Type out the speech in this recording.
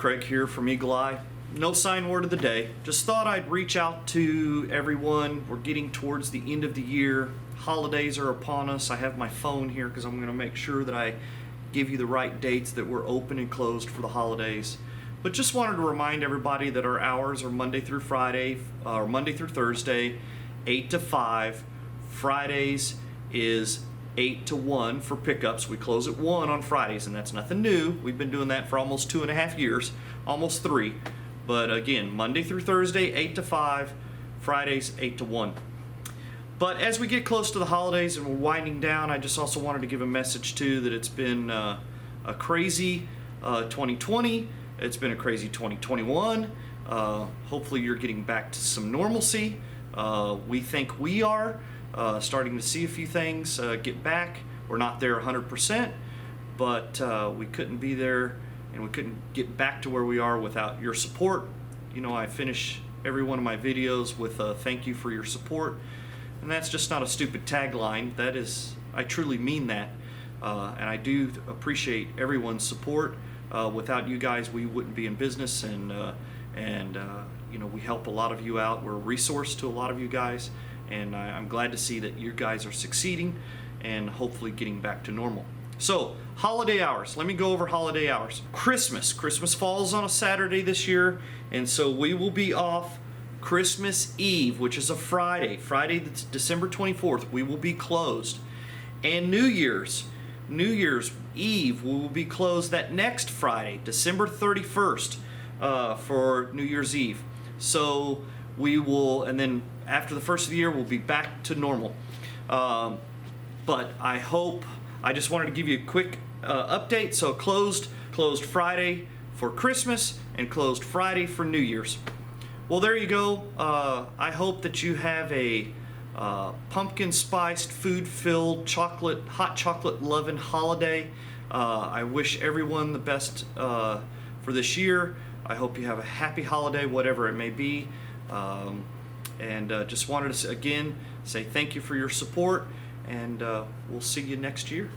Craig here from Eagle Eye. No sign word of the day. Just thought I'd reach out to everyone. We're getting towards the end of the year. Holidays are upon us. I have my phone here because I'm going to make sure that I give you the right dates that we're open and closed for the holidays. But just wanted to remind everybody that our hours are Monday through Friday, or Monday through Thursday, 8 to 5. Fridays is 8 to 1 for pickups. We close at 1 on Fridays, and that's nothing new. We've been doing that for almost 2.5 years, almost 3. But again, Monday through Thursday, 8 to 5, Fridays, 8 to 1. But as we get close to the holidays and we're winding down, I just also wanted to give a message too that it's been a crazy 2020. It's been a crazy 2021. Hopefully you're getting back to some normalcy. We think we are. Starting to see a few things get back. We're not there 100%, but we couldn't be there and we couldn't get back to where we are without your support. You know, I finish every one of my videos with a thank you for your support, and that's just not a stupid tagline. That is, I truly mean that, and I do appreciate everyone's support. Without you guys, we wouldn't be in business, and you know, we help a lot of you out. We're a resource to a lot of you guys. And I'm glad to see that you guys are succeeding and hopefully getting back to normal. So, holiday hours. Let me go over holiday hours. Christmas falls on a Saturday this year, and so we will be off Christmas Eve, which is a Friday. Friday, that's December 24th, we will be closed. And New Year's Eve, we will be closed that next Friday, December 31st, for New Year's Eve. So we will, and then after the first of the year, we'll be back to normal. But I just wanted to give you a quick update. So closed Friday for Christmas and closed Friday for New Year's. Well, there you go. I hope that you have a pumpkin spiced, food filled, hot chocolate loving holiday. I wish everyone the best for this year. I hope you have a happy holiday, whatever it may be. And just wanted to again say thank you for your support, and we'll see you next year.